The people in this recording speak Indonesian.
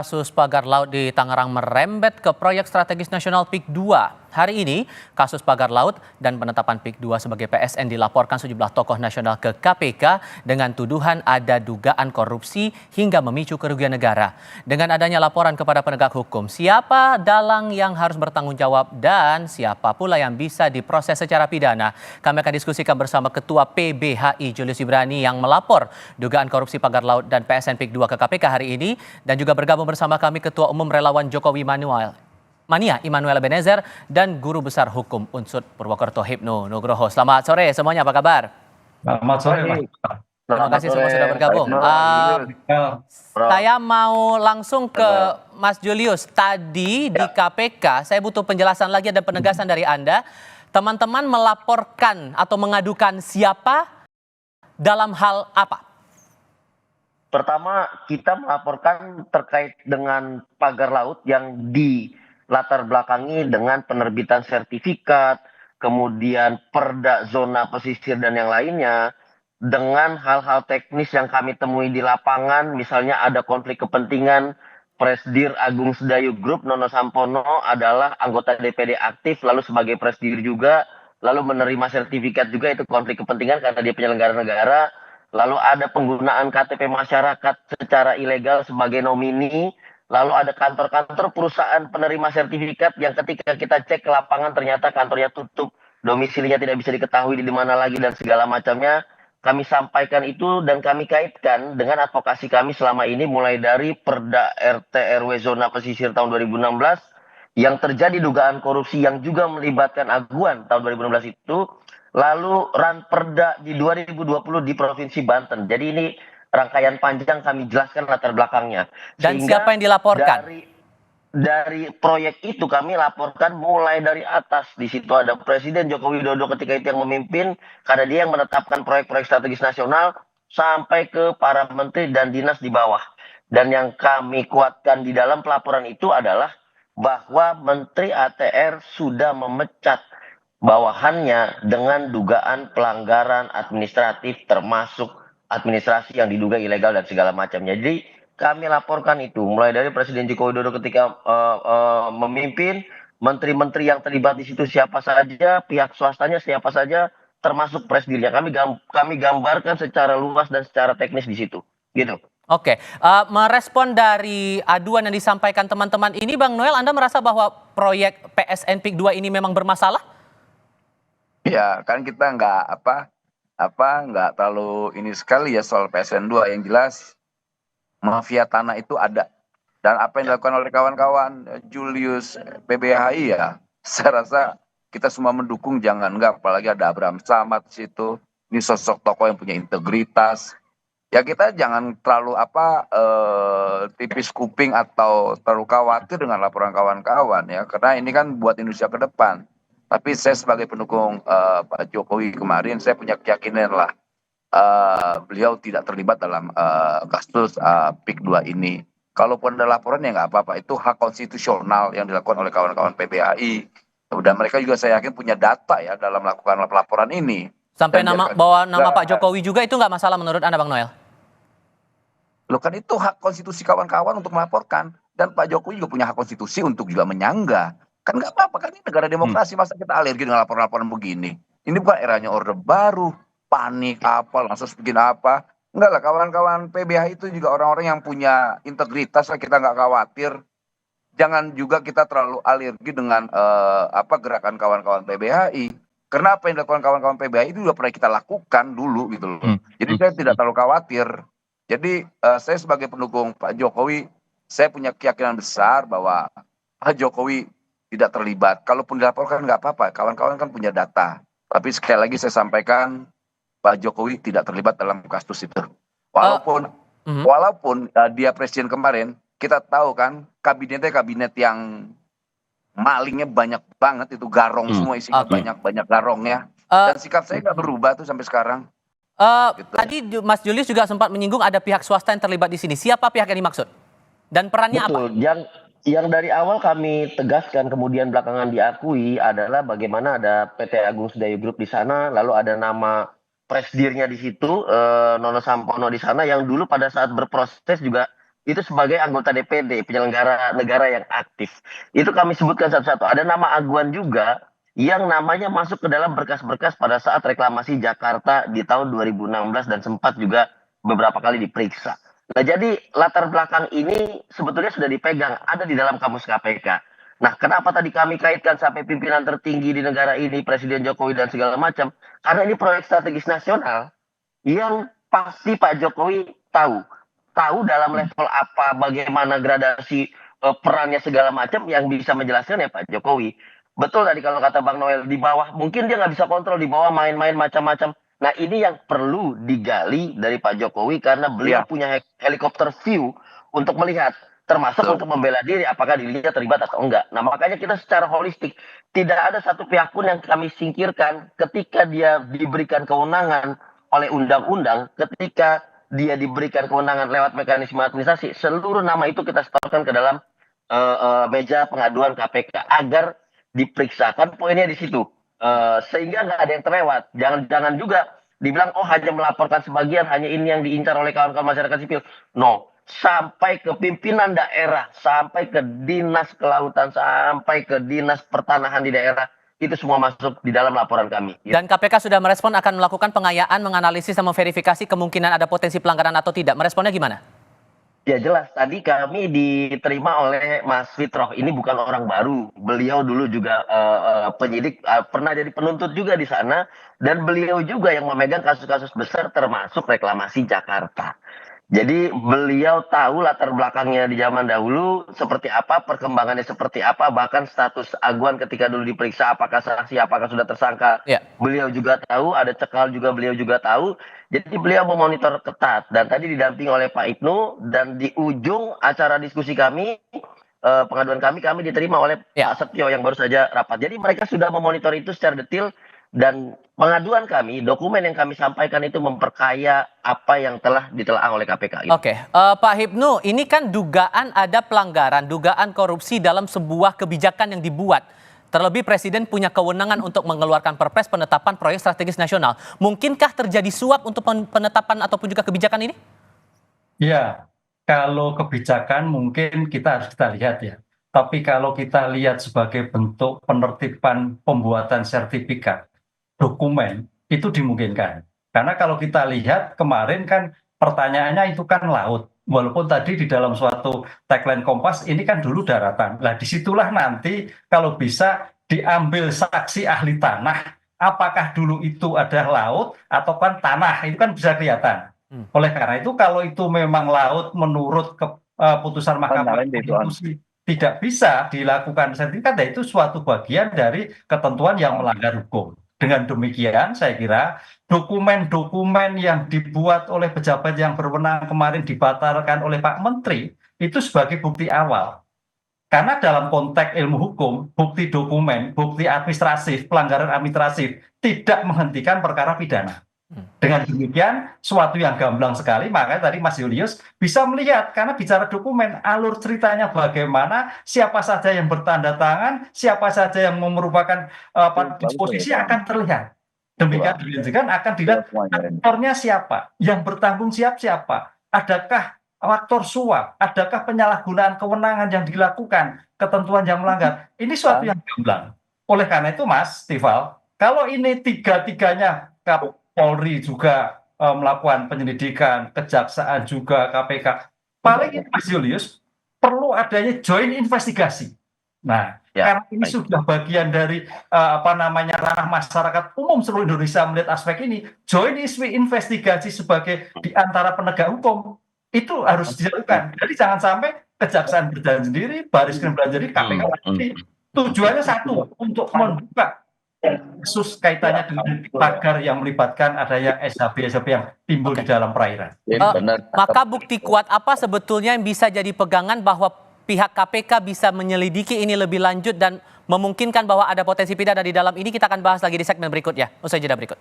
Kasus pagar laut di Tangerang merembet ke proyek strategis nasional PIK 2. Hari ini, kasus pagar laut dan penetapan PIK 2 sebagai PSN dilaporkan sejumlah tokoh nasional ke KPK dengan tuduhan ada dugaan korupsi hingga memicu kerugian negara. Dengan adanya laporan kepada penegak hukum, siapa dalang yang harus bertanggung jawab dan siapa pula yang bisa diproses secara pidana? Kami akan diskusikan bersama Ketua PBHI Julius Ibrani yang melapor dugaan korupsi pagar laut dan PSN PIK 2 ke KPK hari ini, dan juga bergabung bersama kami Ketua Umum Relawan Jokowi Mania Immanuel Ebenezer dan Guru Besar Hukum Unsud Purwokerto Hipnu Nugroho. Selamat sore semuanya, apa kabar? Selamat sore, Mas. Terima kasih semua sudah bergabung. Baik, Saya mau langsung ke Mas Julius. Tadi di KPK, saya butuh penjelasan lagi dan penegasan dari Anda. Teman-teman melaporkan atau mengadukan siapa dalam hal apa? Pertama, kita melaporkan terkait dengan pagar laut yang dilatar belakangi dengan penerbitan sertifikat, kemudian perda zona pesisir dan yang lainnya, dengan hal-hal teknis yang kami temui di lapangan, misalnya ada konflik kepentingan. Presdir Agung Sedayu Group Nono Sampono adalah anggota DPD aktif, lalu sebagai presdir juga, lalu menerima sertifikat juga, itu konflik kepentingan karena dia penyelenggara negara. Lalu ada penggunaan KTP masyarakat secara ilegal sebagai nomini. Lalu ada kantor-kantor perusahaan penerima sertifikat yang ketika kita cek ke lapangan ternyata kantornya tutup, domisilinya tidak bisa diketahui di mana lagi dan segala macamnya. Kami sampaikan itu dan kami kaitkan dengan advokasi kami selama ini, mulai dari Perda RT RW Zona Pesisir tahun 2016 yang terjadi dugaan korupsi yang juga melibatkan aguan tahun 2016 itu. Lalu Ranperda di 2020 di Provinsi Banten. Jadi ini rangkaian panjang, kami jelaskan latar belakangnya. Dan siapa yang dilaporkan? Dari proyek itu kami laporkan mulai dari atas. Di situ ada Presiden Joko Widodo ketika itu yang memimpin, karena dia yang menetapkan proyek-proyek strategis nasional, sampai ke para menteri dan dinas di bawah. Dan yang kami kuatkan di dalam pelaporan itu adalah bahwa Menteri ATR sudah memecat bawahannya dengan dugaan pelanggaran administratif, termasuk administrasi yang diduga ilegal dan segala macamnya. Jadi kami laporkan itu mulai dari Presiden Joko Widodo ketika memimpin, menteri-menteri yang terlibat di situ siapa saja, pihak swastanya siapa saja, termasuk presdirnya. Kami gambarkan secara luas dan secara teknis di situ, gitu. Oke, merespon dari aduan yang disampaikan teman-teman ini, Bang Noel, Anda merasa bahwa proyek PSN PIK 2 ini memang bermasalah? Ya, kan kita nggak terlalu ini sekali ya soal PSN 2. Yang jelas mafia tanah itu ada. Dan apa yang dilakukan oleh kawan-kawan Julius PBHI ya, saya rasa kita semua mendukung, jangan enggak, apalagi ada Abraham Samad di situ. Ini sosok tokoh yang punya integritas. Ya kita jangan terlalu tipis kuping atau terlalu khawatir dengan laporan kawan-kawan ya, karena ini kan buat Indonesia ke depan. Tapi saya sebagai pendukung Pak Jokowi kemarin, saya punya keyakinan lah beliau tidak terlibat dalam kasus PIK 2 ini. Kalaupun ada laporan ya nggak apa-apa, itu hak konstitusional yang dilakukan oleh kawan-kawan PBHI. Dan mereka juga saya yakin punya data ya dalam melakukan laporan ini. Sampai bawa nama Pak Jokowi juga, itu nggak masalah menurut Anda, Bang Noel? Loh, kan itu hak konstitusi kawan-kawan untuk melaporkan. Dan Pak Jokowi juga punya hak konstitusi untuk juga menyangga. Kan nggak apa-apa, kan ini negara demokrasi, masa kita alergi dengan laporan-laporan begini. Ini bukan eranya Orde Baru, panik apa, langsung bikin apa. Enggak lah, kawan-kawan PBH itu juga orang-orang yang punya integritas lah, kita nggak khawatir. Jangan juga kita terlalu alergi dengan gerakan kawan-kawan PBHI. Karena apa yang dilakukan kawan-kawan PBHI itu sudah pernah kita lakukan dulu gitu loh. Jadi saya tidak terlalu khawatir. Jadi saya sebagai pendukung Pak Jokowi, saya punya keyakinan besar bahwa Pak Jokowi tidak terlibat. Kalaupun dilaporkan nggak apa-apa, kawan-kawan kan punya data. Tapi sekali lagi saya sampaikan, Pak Jokowi tidak terlibat dalam kasus itu. Walaupun dia presiden kemarin, kita tahu kan kabinetnya kabinet yang malingnya banyak banget, itu garong semua isinya, banyak garongnya. Dan sikap saya nggak berubah tuh sampai sekarang. Gitu. Tadi Mas Julius juga sempat menyinggung ada pihak swasta yang terlibat di sini. Siapa pihak yang dimaksud? Dan perannya apa? Yang dari awal kami tegaskan, kemudian belakangan diakui, adalah bagaimana ada PT Agung Sedayu Group di sana, lalu ada nama presdirnya di situ, Nono Sampono di sana, yang dulu pada saat berproses juga itu sebagai anggota DPD, penyelenggara negara yang aktif. Itu kami sebutkan satu-satu. Ada nama Aguan juga yang namanya masuk ke dalam berkas-berkas pada saat reklamasi Jakarta di tahun 2016 dan sempat juga beberapa kali diperiksa. Nah, jadi latar belakang ini sebetulnya sudah dipegang, ada di dalam kamus KPK. Nah, kenapa tadi kami kaitkan sampai pimpinan tertinggi di negara ini, Presiden Jokowi dan segala macam? Karena ini proyek strategis nasional yang pasti Pak Jokowi tahu dalam level apa, bagaimana gradasi perannya segala macam yang bisa menjelaskan ya Pak Jokowi. Betul tadi kalau kata Bang Noel, di bawah mungkin dia nggak bisa kontrol, di bawah main-main macam-macam. Nah, ini yang perlu digali dari Pak Jokowi karena beliau punya helikopter view untuk melihat, termasuk untuk membela diri apakah dirinya terlibat atau enggak. Nah, makanya kita secara holistik tidak ada satu pihak pun yang kami singkirkan ketika dia diberikan kewenangan oleh undang-undang, ketika dia diberikan kewenangan lewat mekanisme administrasi, seluruh nama itu kita setorkan ke dalam meja pengaduan KPK agar diperiksakan, poinnya di situ. Sehingga nggak ada yang terlewat. Jangan juga dibilang oh hanya melaporkan sebagian, hanya ini yang diincar oleh kawan-kawan masyarakat sipil. No, sampai ke pimpinan daerah, sampai ke dinas kelautan, sampai ke dinas pertanahan di daerah, itu semua masuk di dalam laporan kami. Dan KPK sudah merespon akan melakukan pengayaan, menganalisis dan memverifikasi kemungkinan ada potensi pelanggaran atau tidak. Meresponnya gimana? Ya jelas, tadi kami diterima oleh Mas Fitroh. Ini bukan orang baru. Beliau dulu juga penyidik, pernah jadi penuntut juga di sana. Dan beliau juga yang memegang kasus-kasus besar termasuk reklamasi Jakarta. Jadi beliau tahu latar belakangnya di zaman dahulu seperti apa, perkembangannya seperti apa, bahkan status Aguan ketika dulu diperiksa apakah saksi, apakah sudah tersangka. Ya. Beliau juga tahu, ada cekal juga beliau juga tahu. Jadi beliau memonitor ketat dan tadi didampingi oleh Pak Ibnu dan di ujung acara diskusi kami, pengaduan kami diterima oleh Pak Setio yang baru saja rapat. Jadi mereka sudah memonitor itu secara detail. Dan pengaduan kami, dokumen yang kami sampaikan itu memperkaya apa yang telah ditelaah oleh KPK. Gitu. Oke, Pak Hipnu, ini kan dugaan ada pelanggaran, dugaan korupsi dalam sebuah kebijakan yang dibuat. Terlebih Presiden punya kewenangan untuk mengeluarkan perpres penetapan proyek strategis nasional. Mungkinkah terjadi suap untuk penetapan ataupun juga kebijakan ini? Ya, kalau kebijakan mungkin kita lihat ya. Tapi kalau kita lihat sebagai bentuk penertiban pembuatan sertifikat, dokumen itu dimungkinkan. Karena kalau kita lihat kemarin kan pertanyaannya itu kan laut. Walaupun tadi di dalam suatu tagline Kompas ini kan dulu daratan. Nah disitulah nanti kalau bisa diambil saksi ahli tanah. Apakah dulu itu ada laut atau kan tanah, itu kan bisa kelihatan. Oleh karena itu kalau itu memang laut menurut keputusan Mahkamah Konstitusi tidak bisa dilakukan sertifikat, ya itu suatu bagian dari ketentuan yang melanggar hukum. Dengan demikian saya kira dokumen-dokumen yang dibuat oleh pejabat yang berwenang kemarin dibatalkan oleh Pak Menteri itu sebagai bukti awal. Karena dalam konteks ilmu hukum, bukti dokumen, bukti administratif, pelanggaran administratif tidak menghentikan perkara pidana. Dengan demikian, suatu yang gamblang sekali, makanya tadi Mas Julius bisa melihat, karena bicara dokumen, alur ceritanya bagaimana, siapa saja yang bertanda tangan, siapa saja yang merupakan disposisi akan terlihat. Demikian akan dilihat aktornya siapa, yang bertanggung siapa, adakah faktor suap, adakah penyalahgunaan kewenangan yang dilakukan, ketentuan yang melanggar. Ini suatu yang gamblang. Oleh karena itu Mas Tifal, kalau ini tiga-tiganya Polri juga melakukan penyelidikan, kejaksaan juga, KPK. Paling Mas Julius perlu adanya joint investigasi. Nah, karena ini sudah bagian dari ranah masyarakat umum seluruh Indonesia melihat aspek ini, joint investigasi sebagai di antara penegak hukum itu harus dilakukan. Jadi jangan sampai kejaksaan berjalan sendiri, Baris Krim berjalan sendiri, KPK sendiri. Tujuannya satu, untuk membuka kasus kaitannya dengan tagar yang melibatkan adanya SHB yang timbul di dalam perairan. Maka bukti kuat apa sebetulnya yang bisa jadi pegangan bahwa pihak KPK bisa menyelidiki ini lebih lanjut dan memungkinkan bahwa ada potensi pidana di dalam ini? Kita akan bahas lagi di segmen berikutnya. Usai jeda berikut.